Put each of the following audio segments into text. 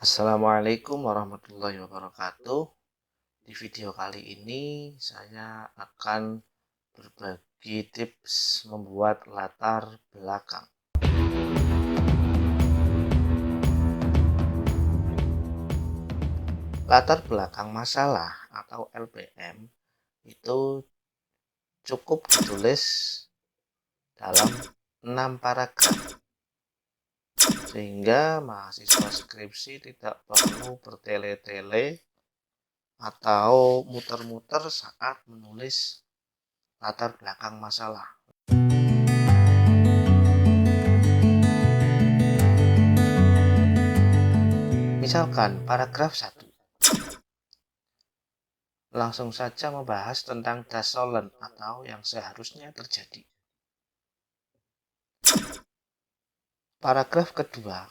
Assalamualaikum warahmatullahi wabarakatuh. Di video kali ini saya akan berbagi tips membuat latar belakang. Latar belakang masalah atau LBM itu cukup ditulis dalam 6 paragraf sehingga mahasiswa skripsi tidak perlu bertele-tele atau muter-muter saat menulis latar belakang masalah. Misalkan paragraf 1 langsung saja membahas tentang das sollen atau yang seharusnya terjadi. Paragraf kedua,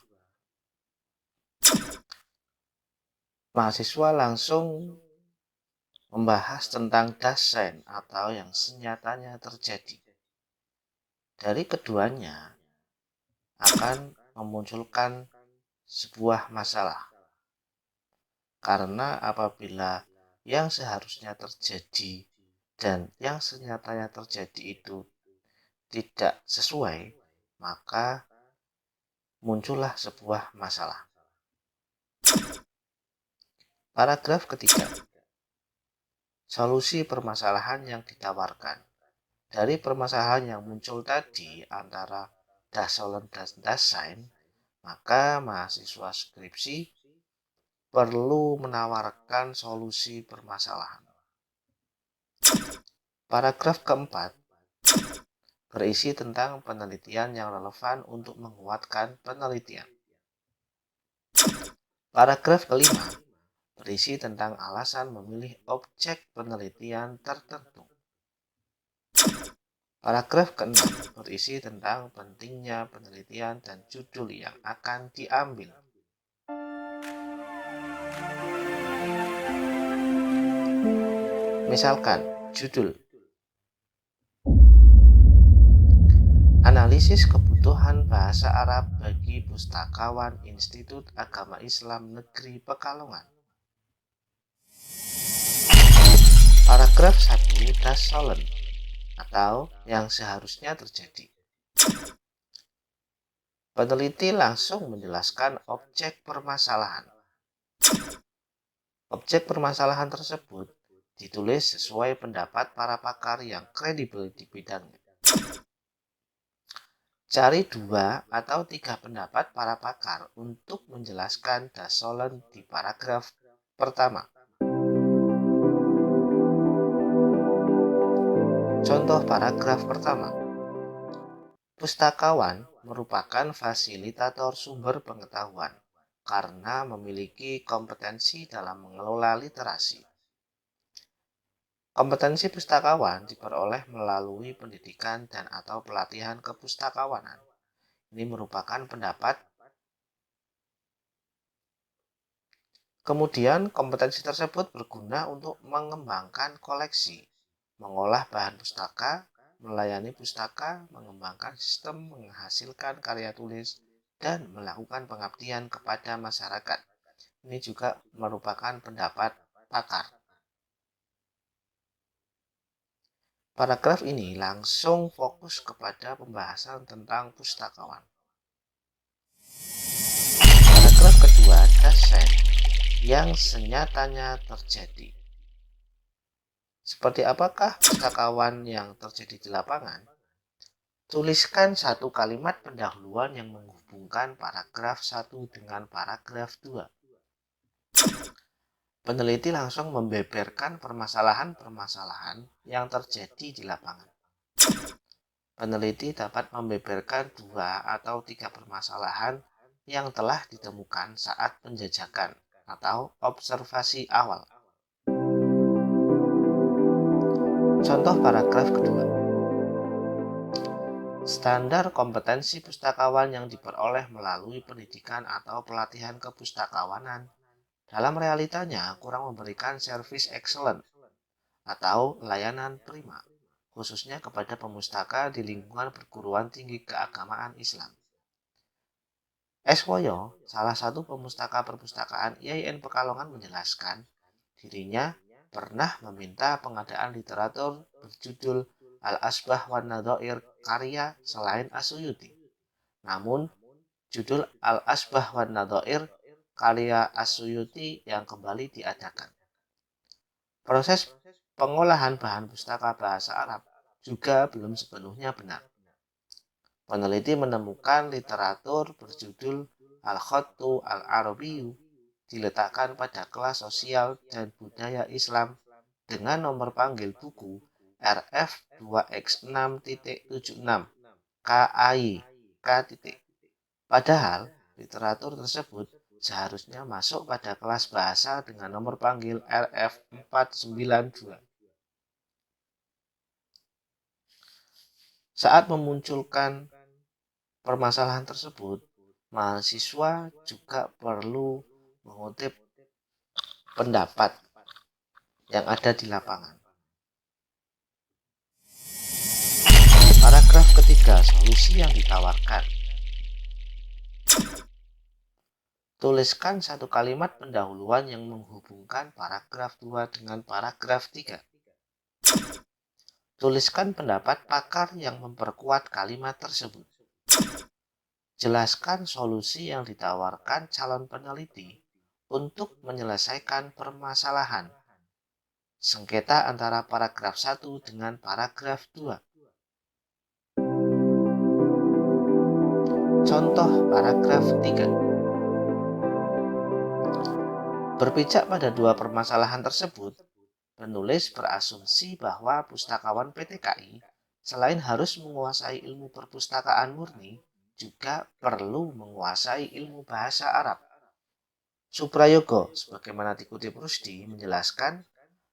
mahasiswa langsung membahas tentang das sein atau yang senyatanya terjadi. Dari keduanya akan memunculkan sebuah masalah. Karena apabila yang seharusnya terjadi dan yang senyatanya terjadi itu tidak sesuai, maka muncullah sebuah masalah. Paragraf ketiga, solusi permasalahan yang ditawarkan. Dari permasalahan yang muncul tadi antara das sollen dan das sein, maka mahasiswa skripsi perlu menawarkan solusi permasalahan. Paragraf keempat berisi tentang penelitian yang relevan untuk menguatkan penelitian. Paragraf kelima berisi tentang alasan memilih objek penelitian tertentu. Paragraf ke-6 berisi tentang pentingnya penelitian dan judul yang akan diambil. Misalkan, judul Analisis kebutuhan bahasa Arab bagi pustakawan Institut Agama Islam Negeri Pekalongan. Paragraf 1 das sollen atau yang seharusnya terjadi. Peneliti langsung menjelaskan objek permasalahan. Objek permasalahan tersebut ditulis sesuai pendapat para pakar yang kredibel di bidangnya. Cari 2 atau 3 pendapat para pakar untuk menjelaskan das sollen di paragraf pertama. Contoh paragraf pertama. Pustakawan merupakan fasilitator sumber pengetahuan karena memiliki kompetensi dalam mengelola literasi. Kompetensi pustakawan diperoleh melalui pendidikan dan atau pelatihan kepustakawanan. Ini merupakan pendapat. Kemudian kompetensi tersebut berguna untuk mengembangkan koleksi, mengolah bahan pustaka, melayani pustaka, mengembangkan sistem, menghasilkan karya tulis, dan melakukan pengabdian kepada masyarakat. Ini juga merupakan pendapat pakar. Paragraf ini langsung fokus kepada pembahasan tentang pustakawan. Paragraf kedua, das sein, yang senyatanya terjadi. Seperti apakah pustakawan yang terjadi di lapangan? Tuliskan satu kalimat pendahuluan yang menghubungkan paragraf 1 dengan paragraf 2. Peneliti langsung membeberkan permasalahan-permasalahan yang terjadi di lapangan. Peneliti dapat membeberkan 2 atau 3 permasalahan yang telah ditemukan saat penjajakan atau observasi awal. Contoh paragraf kedua. Standar kompetensi pustakawan yang diperoleh melalui pendidikan atau pelatihan kepustakawanan dalam realitanya kurang memberikan service excellent atau layanan prima, khususnya kepada pemustaka di lingkungan perguruan tinggi keagamaan Islam. Eswoyo, salah satu pemustaka perpustakaan IAIN Pekalongan menjelaskan, dirinya pernah meminta pengadaan literatur berjudul Al-Asbah wan Nadhair karya selain Asyuyuti. Namun, judul Al-Asbah wan Nadhair karya Asyuyuti yang kembali diadakan. Proses pengolahan bahan pustaka bahasa Arab juga belum sepenuhnya benar. Peneliti menemukan literatur berjudul Al-Khattu Al-Arabiyyu diletakkan pada kelas sosial dan budaya Islam dengan nomor panggil buku RF 2X6.76 KAI K. Padahal literatur tersebut seharusnya masuk pada kelas bahasa dengan nomor panggil RF 492. Saat memunculkan permasalahan tersebut, mahasiswa juga perlu mengutip pendapat yang ada di lapangan. Paragraf ketiga, solusi yang ditawarkan. Tuliskan satu kalimat pendahuluan yang menghubungkan paragraf 2 dengan paragraf 3. Tuliskan pendapat pakar yang memperkuat kalimat tersebut. Jelaskan solusi yang ditawarkan calon peneliti untuk menyelesaikan permasalahan sengketa antara paragraf 1 dengan paragraf 2. Contoh paragraf 3. Berpijak pada dua permasalahan tersebut, penulis berasumsi bahwa pustakawan PTKI selain harus menguasai ilmu perpustakaan murni, juga perlu menguasai ilmu bahasa Arab. Suprayogo, sebagaimana dikutip Rusdi, menjelaskan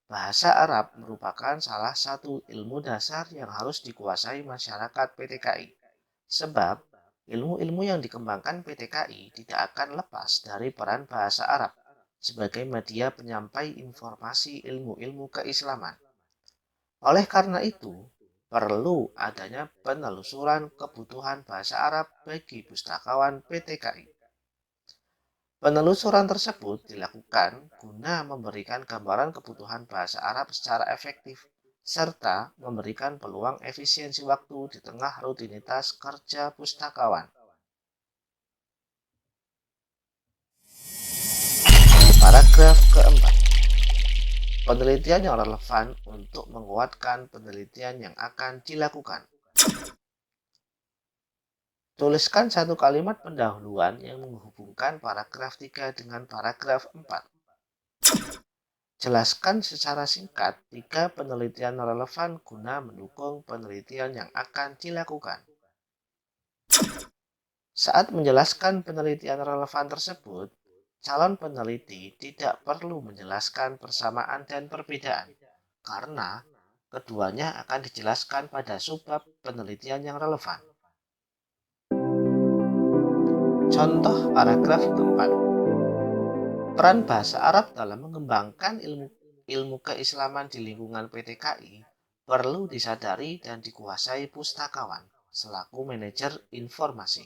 bahasa Arab merupakan salah satu ilmu dasar yang harus dikuasai masyarakat PTKI. Sebab, ilmu-ilmu yang dikembangkan PTKI tidak akan lepas dari peran bahasa Arab sebagai media penyampai informasi ilmu-ilmu keislaman. Oleh karena itu, perlu adanya penelusuran kebutuhan bahasa Arab bagi pustakawan PTKI. Penelusuran tersebut dilakukan guna memberikan gambaran kebutuhan bahasa Arab secara efektif, serta memberikan peluang efisiensi waktu di tengah rutinitas kerja pustakawan. Paragraf keempat. Penelitian yang relevan untuk menguatkan penelitian yang akan dilakukan. Tuliskan satu kalimat pendahuluan yang menghubungkan paragraf 3 dengan paragraf 4. Jelaskan secara singkat 3 penelitian relevan guna mendukung penelitian yang akan dilakukan. Saat menjelaskan penelitian relevan tersebut, calon peneliti tidak perlu menjelaskan persamaan dan perbedaan, karena keduanya akan dijelaskan pada subbab penelitian yang relevan. Contoh paragraf keempat. Peran bahasa Arab dalam mengembangkan ilmu keislaman di lingkungan PTKI perlu disadari dan dikuasai pustakawan selaku manajer informasi.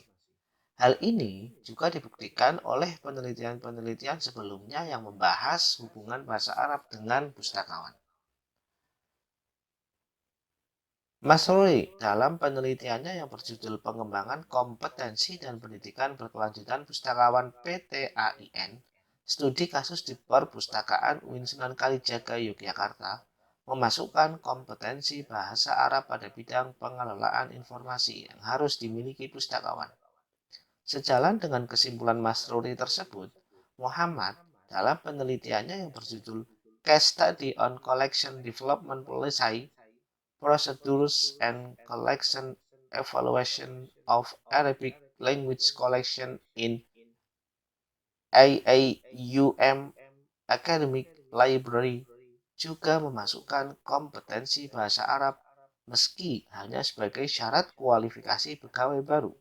Hal ini juga dibuktikan oleh penelitian-penelitian sebelumnya yang membahas hubungan bahasa Arab dengan pustakawan. Masruri dalam penelitiannya yang berjudul Pengembangan Kompetensi dan Pendidikan Berkelanjutan Pustakawan PTAIN, studi kasus di Perpustakaan UIN Sunan Kalijaga Yogyakarta, memasukkan kompetensi bahasa Arab pada bidang pengelolaan informasi yang harus dimiliki pustakawan. Sejalan dengan kesimpulan Masruri tersebut, Muhammad dalam penelitiannya yang berjudul Case Study on Collection Development Policy, Procedures and Collection Evaluation of Arabic Language Collection in AAUM Academic Library juga memasukkan kompetensi bahasa Arab meski hanya sebagai syarat kualifikasi pegawai baru.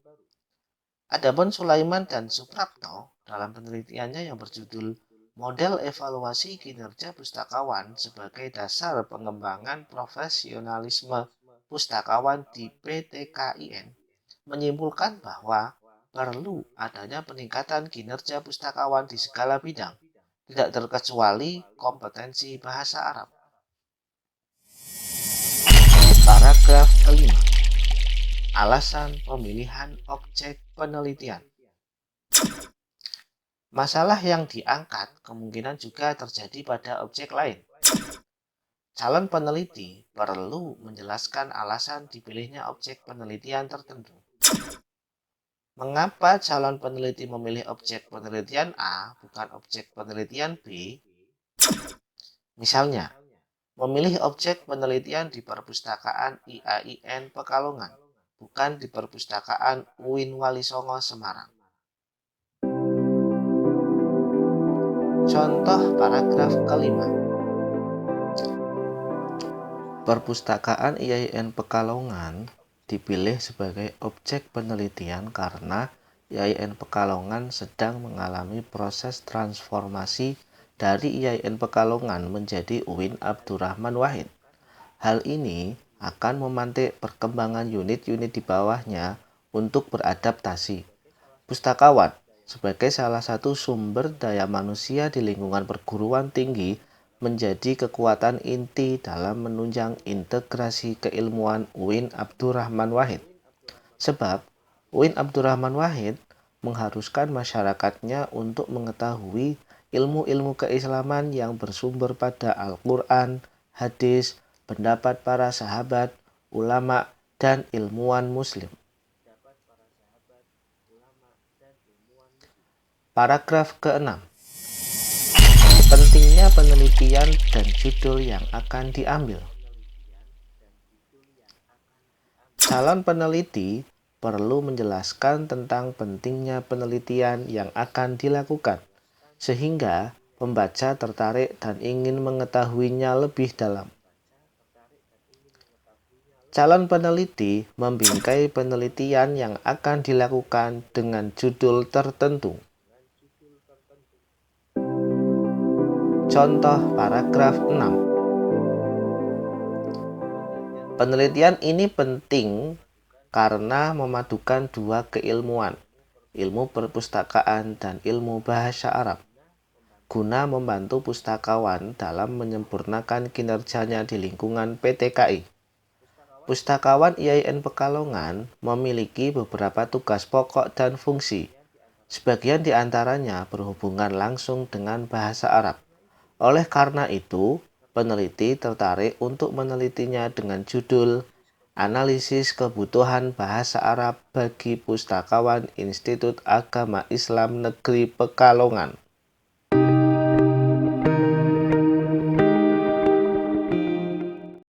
Adapun Sulaiman dan Suprapto dalam penelitiannya yang berjudul Model Evaluasi Kinerja Pustakawan sebagai Dasar Pengembangan Profesionalisme Pustakawan di PTKIN menyimpulkan bahwa perlu adanya peningkatan kinerja pustakawan di segala bidang, tidak terkecuali kompetensi bahasa Arab. Paragraf kelima. Alasan pemilihan objek penelitian. Masalah yang diangkat kemungkinan juga terjadi pada objek lain. Calon peneliti perlu menjelaskan alasan dipilihnya objek penelitian tertentu. Mengapa calon peneliti memilih objek penelitian A bukan objek penelitian B? Misalnya, memilih objek penelitian di perpustakaan IAIN Pekalongan, bukan di perpustakaan UIN Walisongo Semarang. Contoh paragraf kelima. Perpustakaan IAIN Pekalongan dipilih sebagai objek penelitian karena IAIN Pekalongan sedang mengalami proses transformasi dari IAIN Pekalongan menjadi UIN Abdurrahman Wahid. Hal ini akan memantik perkembangan unit-unit di bawahnya untuk beradaptasi. Pustakawan sebagai salah satu sumber daya manusia di lingkungan perguruan tinggi menjadi kekuatan inti dalam menunjang integrasi keilmuan UIN Abdurrahman Wahid. Sebab UIN Abdurrahman Wahid mengharuskan masyarakatnya untuk mengetahui ilmu-ilmu keislaman yang bersumber pada Al-Quran, hadis, pendapat para sahabat, ulama, dan ilmuwan muslim. Paragraf ke-6. Pentingnya penelitian dan judul yang akan diambil. Calon peneliti perlu menjelaskan tentang pentingnya penelitian yang akan dilakukan, sehingga pembaca tertarik dan ingin mengetahuinya lebih dalam. Calon peneliti membingkai penelitian yang akan dilakukan dengan judul tertentu. Contoh paragraf 6. Penelitian ini penting karena memadukan dua keilmuan, ilmu perpustakaan dan ilmu bahasa Arab, guna membantu pustakawan dalam menyempurnakan kinerjanya di lingkungan PT KI. Pustakawan IAIN Pekalongan memiliki beberapa tugas pokok dan fungsi. Sebagian di antaranya berhubungan langsung dengan bahasa Arab. Oleh karena itu, peneliti tertarik untuk menelitinya dengan judul Analisis Kebutuhan Bahasa Arab bagi Pustakawan Institut Agama Islam Negeri Pekalongan.